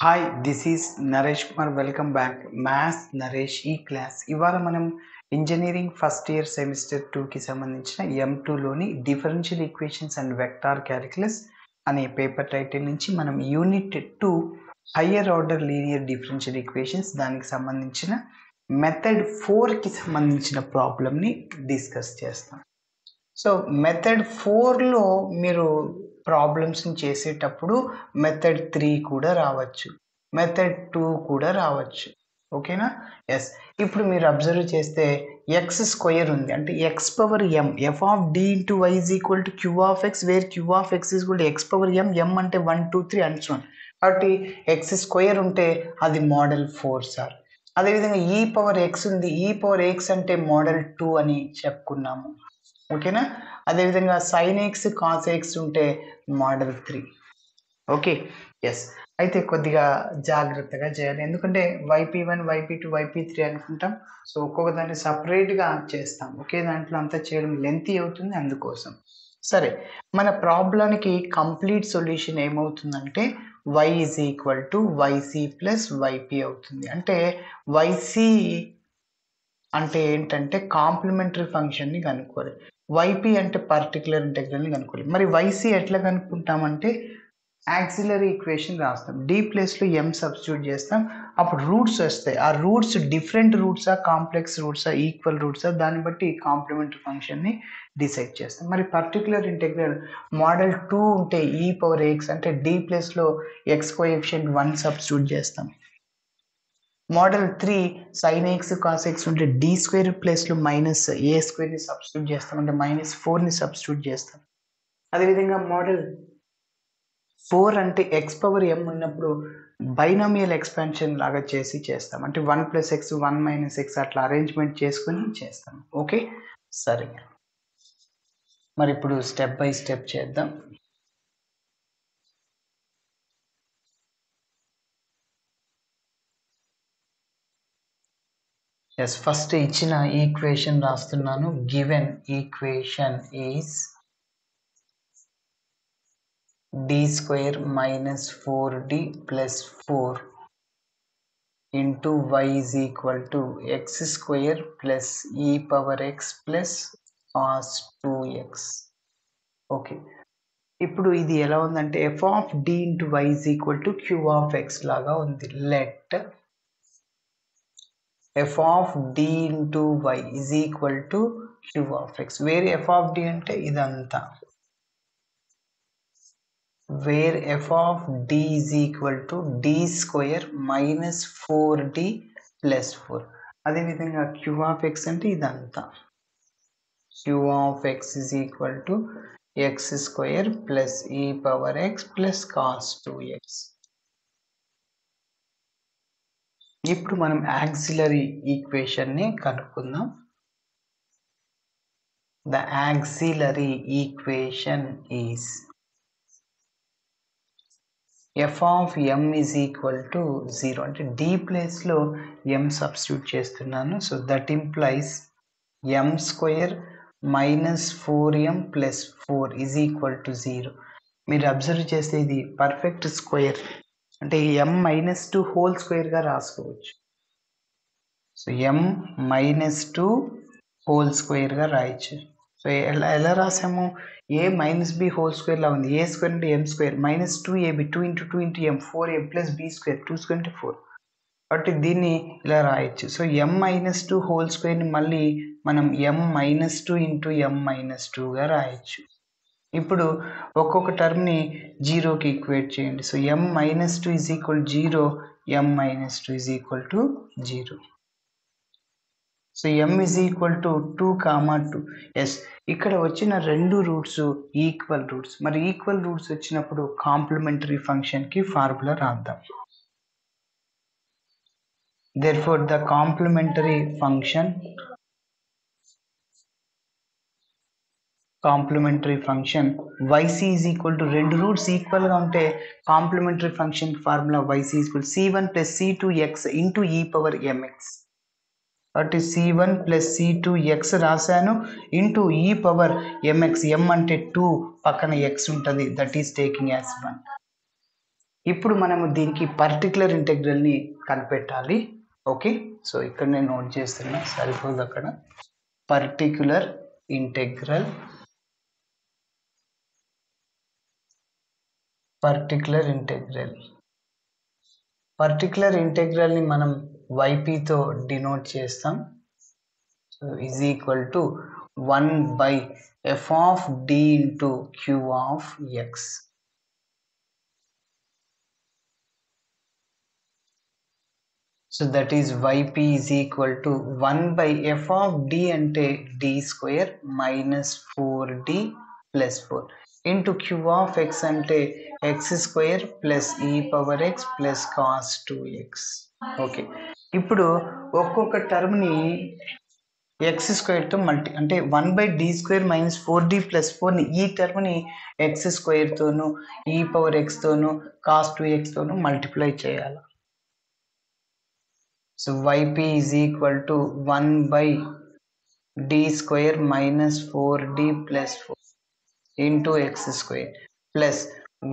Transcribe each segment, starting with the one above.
Hi this is Naresh Kumar welcome back maths Naresh ఈ class ఇవాళ మనం ఇంజనీరింగ్ ఫస్ట్ ఇయర్ సెమిస్టర్ 2కి సంబంధించిన M2లోని differential equations and vector calculus అనే పేపర్ టైటిల్ నుంచి మనం unit 2 higher order linear differential equations దానికి సంబంధించిన మెథడ్ 4కి సంబంధించిన ప్రాబ్లమ్ని డిస్కస్ చేస్తాం. సో మెథడ్ 4లో మీరు ప్రాబ్లమ్స్ని చేసేటప్పుడు మెథడ్ 3 కూడా రావచ్చు, మెథడ్ 2 కూడా రావచ్చు. ఓకేనా? ఎస్. ఇప్పుడు మీరు అబ్జర్వ్ చేస్తే ఎక్స్ స్క్వేర్ ఉంది, అంటే X power M, F of D into Y is equal to Q of X, where Q of X is equal to X power M, M అంటే 1 2 3 అండ్ సో ఆన్. కాబట్టి X square ఉంటే అది model 4 sir. అదేవిధంగా ఈ power X ఉంది, ఈ power X అంటే model 2 అని చెప్పుకున్నాము. ఓకేనా? అదేవిధంగా సైన్ ఎక్స్ కాస్ ఎక్స్ ఉంటే మోడల్ 3. Okay, yes. అయితే కొద్దిగా జాగ్రత్తగా చేయాలి, ఎందుకంటే వైపీ1 వైపీ2 వైపీ3 అనుకుంటాం. సో ఒక్కొక్క దాన్ని సపరేట్గా చేస్తాం, ఒకే దాంట్లో అంతా చేయడం లెంతీ అవుతుంది, అందుకోసం. సరే, మన ప్రాబ్లానికి కంప్లీట్ సొల్యూషన్ ఏమవుతుందంటే y is equal to YC plus YP అవుతుంది. అంటే వైసీ అంటే ఏంటంటే కాంప్లిమెంటరీ ఫంక్షన్ని కనుక్కోవాలి, వైపీ అంటే పర్టికులర్ ఇంటెగ్రల్ని కనుక్కోవాలి. మరి వైసీ ఎట్లా కనుక్కుంటామంటే యాక్సిలరీ ఈక్వేషన్ రాస్తాం, డి ప్లేస్లో ఎం సబ్స్టిట్యూట్ చేస్తాం, అప్పుడు రూట్స్ వస్తాయి. ఆ రూట్స్ డిఫరెంట్ రూట్సా, కాంప్లెక్స్ రూట్సా, ఈక్వల్ రూట్సా, దాన్ని బట్టి కాంప్లిమెంటరీ ఫంక్షన్ని డిసైడ్ చేస్తాం. మరి పర్టికులర్ ఇంటెగ్రల్ మోడల్ 2 ఉంటే ఈ పవర్ ఎక్స్ అంటే డి ప్లేస్లో ఎక్స్ కోఎఫిషియంట్ 1 సబ్స్టిట్యూట్ చేస్తాం. Model 3 sign x cos x ఉంటే డి స్క్వేర్ ప్లేస్లో మైనస్ ఏ స్క్వేర్ని సబ్స్టిట్యూట్ చేస్తాం, అంటే -4ని సబ్స్టిట్యూట్ చేస్తాం. అదేవిధంగా మోడల్ 4 అంటే ఎక్స్ పవర్ ఎం ఉన్నప్పుడు బైనామియల్ ఎక్స్పాన్షన్ లాగా చేస్తాం, అంటే 1 + x 1 - x అట్లా అరేంజ్మెంట్ చేసుకుని చేస్తాం. ఓకే, సరే. మరి ఇప్పుడు స్టెప్ బై స్టెప్ చేద్దాం. ఎస్, ఫస్ట్ ఇచ్చిన ఈక్వేషన్ రాస్తున్నాను. Given equation is d square minus 4d plus 4 into y is equal to x square plus e power x plus cos 2x. Okay, ఇప్పుడు ఇది ఎలా ఉందంటే f of d into y is equal to q of x లాగా ఉంది. Let f of d into y is equal to q of x, where f of d అంటే ఇదంతా, where f of d is equal to d square minus 4d plus 4. అదేవిధంగా q of x అంటే ఇదంతా, q of x is equal to x square plus e power x plus cos 2x. ఇప్పుడు మనం auxiliary ఈక్వేషన్ని కనుక్కుందాం. The auxiliary equation is f of m is equal to 0, అంటే d ప్లేస్లో m substitute చేస్తున్నాను. So that implies m square minus 4m plus 4 is equal to 0. మీరు observe చేస్తే ఇది పర్ఫెక్ట్ స్క్వేర్, అంటే m - 2 హోల్ స్క్వేర్గా రాసుకోవచ్చు. సో m - 2 హోల్ స్క్వేర్గా రాయొచ్చు. సో ఎలా రాసాము, a - b whole square law ఉంది, a స్క్వేర్ అంటే m square, -2ab 2 × 2 × m 4a plus b square 2 square అంటే 4, కాబట్టి దీన్ని ఇలా రాయొచ్చు. సో m - 2 హోల్ స్క్వేర్ని మళ్ళీ మనం m - 2 × m - 2గా రాయొచ్చు. ఇప్పుడు ఒక్కొక్క టర్మ్ని 0కి ఈక్వేట్ చేయండి. So m - 2 is equal 0, m - 2 is equal to 0. So m is equal to 2, 2. Yes, ఇక్కడ వచ్చిన రెండు రూట్స్ ఈక్వల్ రూట్స్. మరి ఈక్వల్ రూట్స్ వచ్చినప్పుడు కాంప్లిమెంటరీ ఫంక్షన్కి ఫార్ములా రాద్దాం. Therefore the complementary function yc is equal to రెండు రూట్స్ ఈక్వల్ గా ఉంటే complementary function formula yc is equal to c1 plus c2x into e power mx. కాబట్టి c1 plus c2x రాశాను into e power mx, m అంటే 2 పక్కన x ఉంటుంది, that is taking as 1. ఇప్పుడు మనము దీనికి పర్టికులర్ ఇంటెగ్రల్ని కనిపెట్టాలి. ఓకే, సో ఇక్కడ నేను నోట్ చేస్తున్నా, సరిపోదు అక్కడ. పర్టికులర్ ఇంటెగ్రల్ ని మనం ypతో డినోట్ చేస్తాం. So is equal to 1/f of d into q of x. So that is yp is equal to 1/f of d అంటే d square minus 4d plus 4 into q of x అంటే x square plus e power x plus cos 2x. Okay, ఇప్పుడు ఒక్కొక్క టర్మ్ని x స్క్వేర్తో అంటే 1/d square minus 4d plus 4ని ఈ టర్మ్ని x స్క్వేర్తోను e power x తోను cos 2x తోను multiply చేయాలి. So yp is equal to 1/d square minus 4d plus 4 into x square plus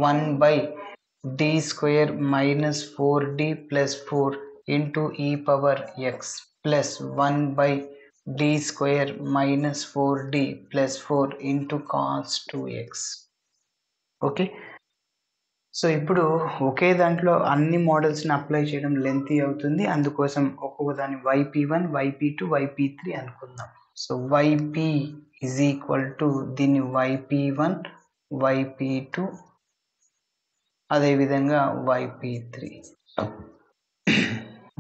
1/d square minus 4d plus 4 into e power x plus 1/d square minus 4d plus 4 into cos 2x. Okay, so ఇప్పుడు ఒకే దాంట్లో అన్ని మోడల్స్ని apply చేయడం lengthy అవుతుంది, అందుకోసం ఒక్కొక్క దాన్ని yp1 yp2 yp3 అనుకుందాం. So yp is equal to దీన్ని yp1 yp2 అదేవిధంగా yp3.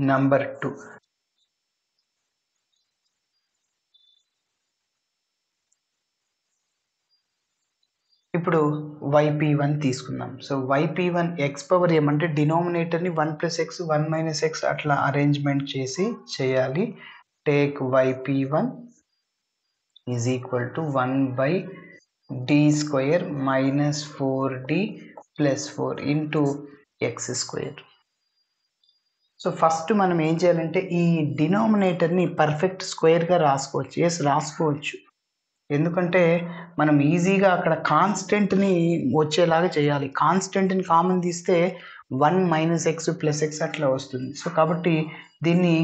నంబర్ 2, ఇప్పుడు yp1 తీసుకుందాం. సో yp1 x పవర్ ఏమంటే డినామినేటర్ని 1 + x 1 - x అట్లా అరేంజ్మెంట్ చేయాలి. Take yp1 is equal to 1/d square minus 4d plus 4 into x square. So first మనం ఏం చేయాలంటే ఈ డినామినేటర్ని పర్ఫెక్ట్ స్క్వేర్గా రాసుకోవచ్చు. ఎస్, రాసుకోవచ్చు, ఎందుకంటే మనం ఈజీగా అక్కడ కాన్స్టెంట్ని వచ్చేలాగా చేయాలి. కాన్స్టెంట్ని కామన్ తీస్తే 1 - x ప్లస్ x అట్లా వస్తుంది. సో కాబట్టి దీన్ని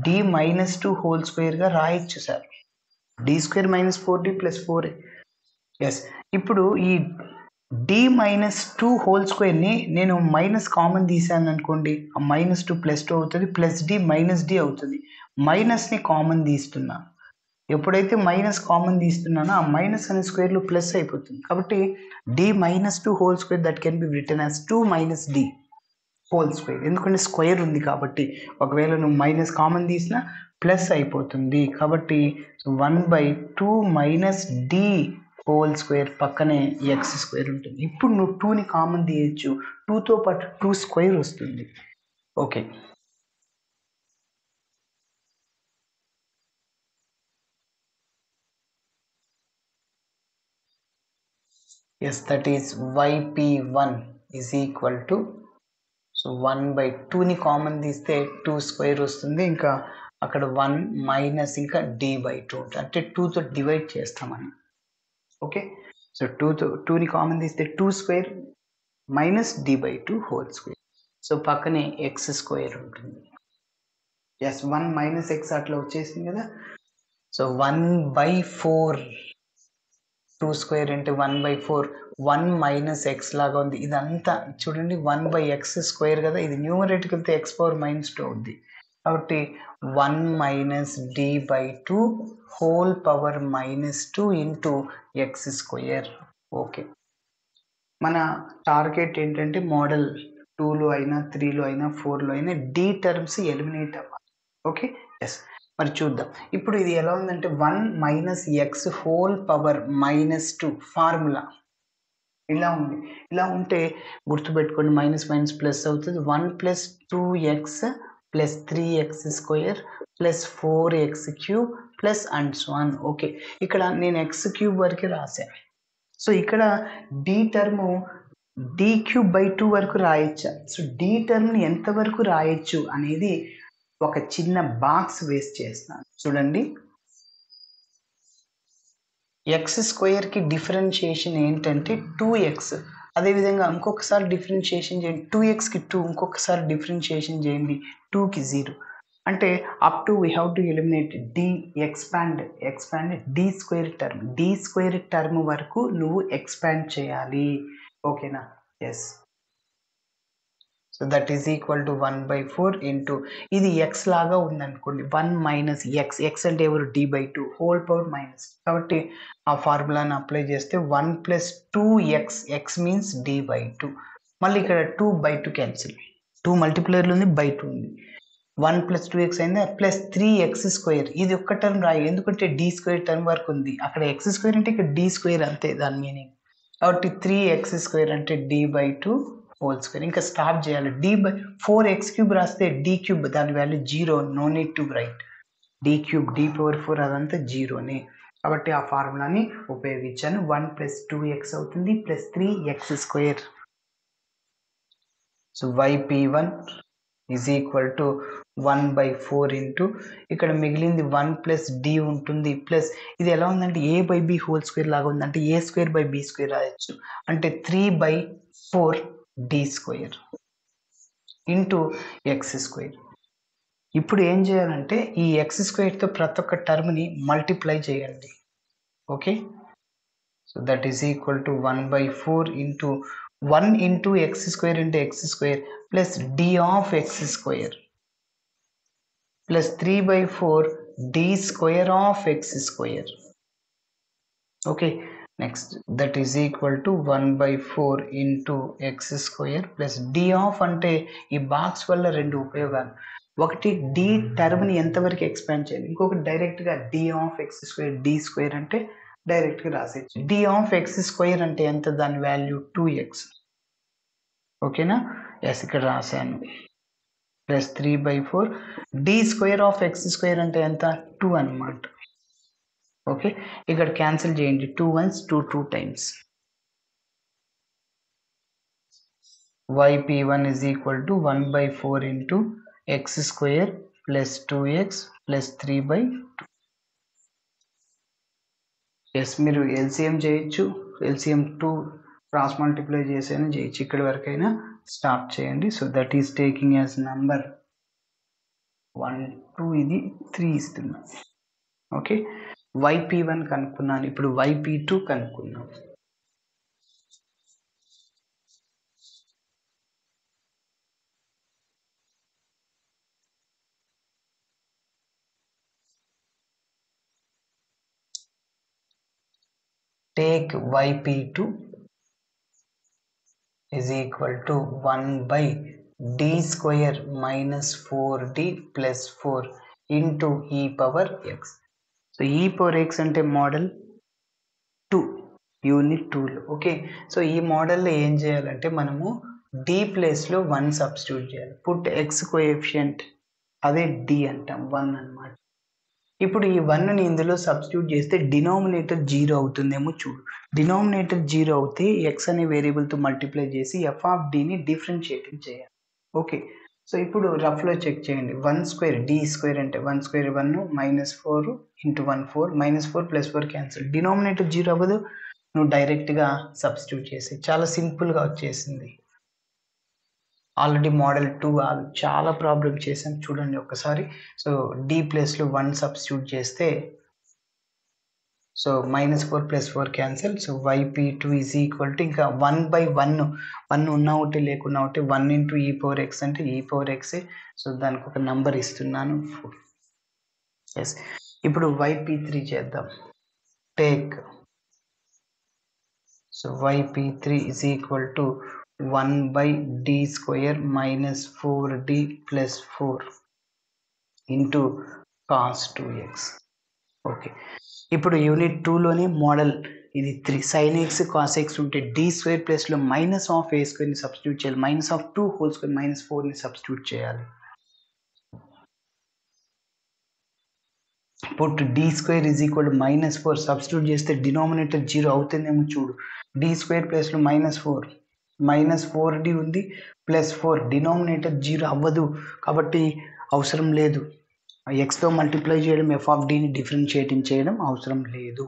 d-2 హోల్ స్క్వేర్గా రాయొచ్చు sir. d square minus 4d plus 4. Yes, ఇప్పుడు ఈ d-2 హోల్ స్క్వేర్ని నేను మైనస్ కామన్ తీసాను అనుకోండి, ఆ -2 +2 అవుతుంది, ప్లస్ d మైనస్ d అవుతుంది. మైనస్ని కామన్ తీస్తున్నా, ఎప్పుడైతే మైనస్ కామన్ తీస్తున్నానో ఆ మైనస్ అనే స్క్వేర్లో ప్లస్ అయిపోతుంది. కాబట్టి d-2 whole square that can be written as 2 - d whole square, ఎందుకంటే స్క్వేర్ ఉంది కాబట్టి. ఒకవేళ నువ్వు మైనస్ కామన్ తీసినా ప్లస్ అయిపోతుంది. కాబట్టి 1/2 - d హోల్ స్క్వేర్ పక్కనే x స్క్వేర్ ఉంటుంది. ఇప్పుడు నువ్వు 2ని కామన్ తీయచ్చు, 2తో పాటు 2 స్క్వేర్ వస్తుంది. Okay, yes, that is yp1 is equal to, so 1/2ని కామన్ తీస్తే 2 స్క్వేర్ వస్తుంది, ఇంకా అక్కడ 1 మైనస్ ఇంకా d/2 ఉంటుంది, అంటే 2తో డివైడ్ చేస్తామని. ఓకే, సో 2ని కామన్ తీస్తే 2 square minus d/2 whole square. So పక్కనే x స్క్వేర్ ఉంటుంది. ఎస్, 1 - x అట్లా వచ్చేసింది కదా. సో 1/4, 2 స్క్వేర్ అంటే 1/4, 1 - x లాగా ఉంది. ఇదంతా చూడండి 1/x స్క్వేర్ కదా, ఇది న్యూమరేటర్కి వెళ్తే x పవర్ -2 అవుద్ది. కాబట్టి 1 - d/2 whole power -2 into x square. Okay, మన టార్గెట్ ఏంటంటే మోడల్ 2లో అయినా 3లో అయినా 4లో అయినా d టర్మ్స్ ఎలిమినేట్ అవ్వాలి. ఓకే, ఎస్, మరి చూద్దాం. ఇప్పుడు ఇది ఎలా ఉందంటే 1 - x హోల్ పవర్ -2 ఫార్ములా ఇలా ఉంది. ఇలా ఉంటే గుర్తుపెట్టుకోండి, మైనస్ మైనస్ ప్లస్ అవుతుంది. 1 + 2x plus 3x square plus 4x³ plus and so on. Okay, ఇక్కడ నేను x³ వరకే రాశాను. సో ఇక్కడ d టర్ము d³ వరకు రాయొచ్చా? సో d టర్మ్ని ఎంతవరకు రాయొచ్చు అనేది ఒక చిన్న బాక్స్ వేస్ట్ చేస్తాను. చూడండి, x స్క్వేర్కి డిఫరెన్షియేషన్ ఏంటంటే 2x, అదేవిధంగా ఇంకొకసారి డిఫరెన్షియేషన్ చేయండి, 2xకి 2 ఇంకొకసారి డిఫరెన్షియేషన్ చేయండి, 2కి 0. అంటే up to we have to eliminate expand D square term వరకు నువ్వు ఎక్స్పాండ్ చేయాలి. ఓకేనా? Yes. So that is equal to 1/4 into ఇది ఎక్స్ లాగా ఉందనుకోండి, 1 మైనస్ ఎక్స్, ఎక్స్ అంటే ఎవరు? d/2 whole power minus. కాబట్టి ఆ ఫార్ములాని అప్లై చేస్తే 1 + 2x, ఎక్స్ మీన్స్ d/2. మళ్ళీ ఇక్కడ 2/2 క్యాన్సిల్, 2 మల్టిప్లైర్లు ఉంది, బై 2 ఉంది. 1 + 2x అయింది, ప్లస్ 3x². ఇది ఒక్క టర్మ్ రాయి, ఎందుకంటే d² టర్మ్ వరకు ఉంది. అక్కడ x² అంటే ఇక్కడ d² అంతే దాని మీనింగ్. కాబట్టి 3x² అంటే d/2 హోల్ స్క్వేర్. ఇంకా స్టాప్ చేయాలి. 4x³ రాస్తే d³ దాని value 0, no need to write. d³ d/4 అదంతా 0నే. కాబట్టి ఆ ఫార్ములాని ఉపయోగించాను. 1 + 2x అవుతుంది, plus 3x². So yp1 is equal to 1/4 into ఇక్కడ మిగిలింది 1 + d ఉంటుంది, ప్లస్ ఇది ఎలా ఉందంటే a/b హోల్ స్క్వేర్ లాగా ఉంది, అంటే a²/b² రాయొచ్చు. అంటే 3/4 d² ఇంటూ x². ఇప్పుడు ఏం చేయాలంటే ఈ x²తో ప్రతి ఒక్క టర్మ్ని మల్టిప్లై చేయండి. Okay, so that is equal to 1/4 into 1 into x² అంటే x² plus d of x² plus 3/4 d² of x². Okay, next that is equal to 1/4 into x² plus d of అంటే ఈ బాక్స్ వల్ల రెండు ఉపయోగాలు. ఒకటి d టర్మ్ని ఎంతవరకు expand చేయాలి, ఇంకొకటి డైరెక్ట్గా d ఆఫ్ x² d² అంటే డైరెక్ట్గా రాసేయచ్చు. d ఆఫ్ x² అంటే ఎంత, దాని వాల్యూ 2x. ఓకేనా? ఎస్, ఇక్కడ రాశాను. ప్లస్ 3/4 d² ఆఫ్ x² అంటే ఎంత, 2 అన్నమాట. ఓకే, ఇక్కడ క్యాన్సిల్ చేయండి, 2 1s 2 2 times. yp1 is equal to 1/4 into x² plus 2x plus 3/2. Yes, మీరు ఎల్సిఎం చేయొచ్చు, ఎల్సిఎం 2 క్రాస్ మల్టిప్లై చేసైనా చేయొచ్చు. ఇక్కడి వరకైనా స్టాప్ చేయండి. So that is taking as number 1 2, ఇది 3 ఇస్తున్నా. ఓకే, yp1 కనుక్కున్నాను, ఇప్పుడు yp2 కనుక్కున్నాం. Take yp2 is equal to 1/d² minus 4d plus 4 into e power x. So e power x అంటే మోడల్ 2, యూనిట్ 2లో. ఓకే, సో ఈ మోడల్లో ఏం చేయాలంటే మనము d ప్లేస్లో 1 సబ్స్టిట్యూట్ చేయాలి. పుట్ x కోఎఫిషియంట్, అదే d అంటాం, 1 అన్నమాట. ఇప్పుడు ఈ 1ని ఇందులో సబ్స్టిట్యూట్ చేస్తే డినామినేటర్ 0 అవుతుందేమో చూడు. డినామినేటర్ 0 అవుతే x అనే వేరియబుల్తో మల్టిప్లై చేసి f ఆఫ్ dని డిఫరెన్షియేటింగ్ చేయాలి. ఓకే, సో ఇప్పుడు రఫ్లో చెక్ చేయండి. 1² d² అంటే 1² 1 minus 4 into 1 4 minus 4 plus 4 cancel. Denominator 0 అవ్వదు, నువ్వు డైరెక్ట్గా సబ్స్టిట్యూట్ చేసి చాలా సింపుల్గా వచ్చేసింది. ఆల్రెడీ మోడల్ 2 చాలా ప్రాబ్లం చేసాం, చూడండి ఒక్కసారి. సో d ప్లేస్లో 1 సబ్స్టిట్యూట్ చేస్తే so -4 + 4 cancel. So yp2 is equal to ఇంకా 1/1 ఉన్నా ఒకటి లేకున్నా ఒకటి 1 ఇంటూ e పవర్ x అంటే e పవర్ x. సో దానికి ఒక నంబర్ ఇస్తున్నాను 4. ఎస్, ఇప్పుడు yp3 చేద్దాం. Take, so yp3 is equal to 1/d² minus 4d plus 4 into cos 2x. Okay, ఇప్పుడు యూనిట్ 2లోని మోడల్ ఇది 3 sin x cos x ఉంటే d² ప్లేస్లో మైనస్ ఆఫ్ a²ని సబ్స్టిట్యూట్ చేయాలి, -2 హోల్ స్క్వేర్ -4ని సబ్స్టిట్యూట్ చేయాలి. Put d² is equal to -4 substitute చేస్తే denominator 0 అవుతుందేమో చూడు. d² ప్లేస్లో -4d ఉంది, ప్లస్ 4, డినామినేటర్ 0 అవ్వదు కాబట్టి అవసరం లేదు. ఎక్స్తో మల్టిప్లై చేయడం, f ఆఫ్ dని డిఫరెన్షియేటింగ్ చేయడం అవసరం లేదు.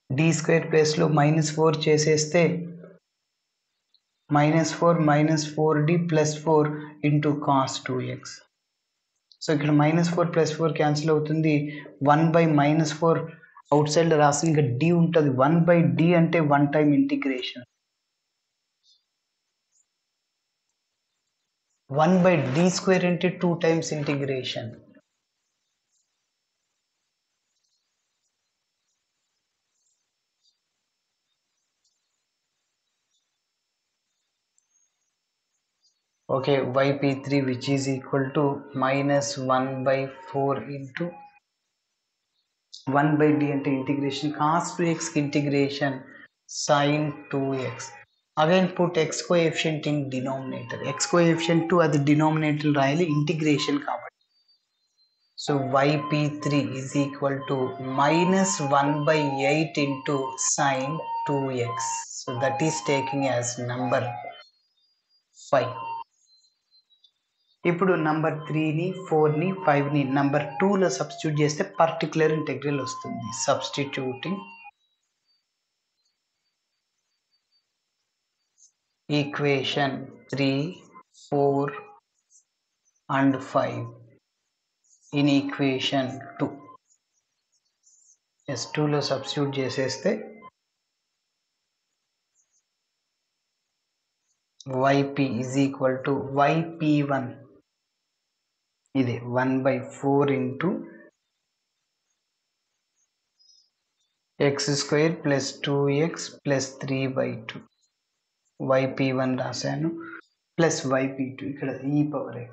డి స్క్వేర్ ప్లేస్లో -4 చేసేస్తే -4 plus 4 into cos 2x. So ఇక్కడ -4 ప్లస్ 4 క్యాన్సిల్ అవుతుంది. 1/-4 అవుట్ సైడ్ రాసి ఇంకా డి ఉంటుంది. 1/d అంటే 1 టైమ్ ఇంటిగ్రేషన్. 1/d² అంటే 2 times integration. Okay, yp3 which is equal to -1/4 into 1/d అంటే integration cos 2x integration sin 2x. Again put x coefficient in denominator. X coefficient 2 అది denominator రాయాలి integration కాబట్టి. So yp3 is equal to -1/8 into sin 2x. So that is taking as number 5. ఇప్పుడు number 3ని 4ని 5ని number 2లో substitute చేస్తే particular integral వస్తుంది. Substituting equation 3, 4 and 5 in equation 2. yes 2లో substitute చేసేస్తే yp is equal to yp1 ఇది 1/4 into x² plus 2x plus 3/2 yp1 రాశాను plus yp2 ఇక్కడ e⁻x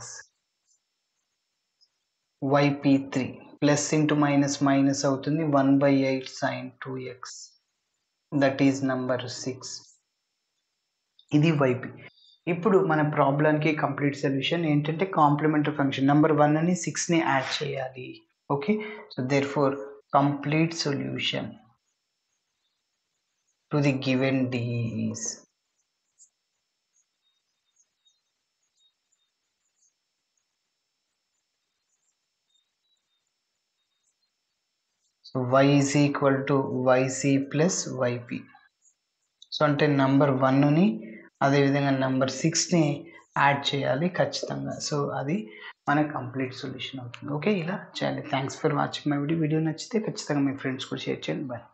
yp3 plus into minus minus అవుతుంది 1/8 sin 2x that is number 6. ఇది yp. ఇప్పుడు మన ప్రాబ్లంకి కంప్లీట్ సొల్యూషన్ ఏంటంటే కాంప్లిమెంటరీ ఫంక్షన్ నంబర్ 1 అని 6ని యాడ్ చేయాలి. Okay, so therefore complete solution to the given d is so y is equal to yc plus yp. So అంటే number 1ని అదేవిధంగా నంబర్ 6ని యాడ్ చేయాలి ఖచ్చితంగా. సో అది మన కంప్లీట్ సొల్యూషన్ అవుతుంది. ఓకే, ఇలా చేయాలి. Thanks for watching my video. Video నచ్చితే ఖచ్చితంగా మీ ఫ్రెండ్స్ కూడా షేర్ చేయండి. బాయ్.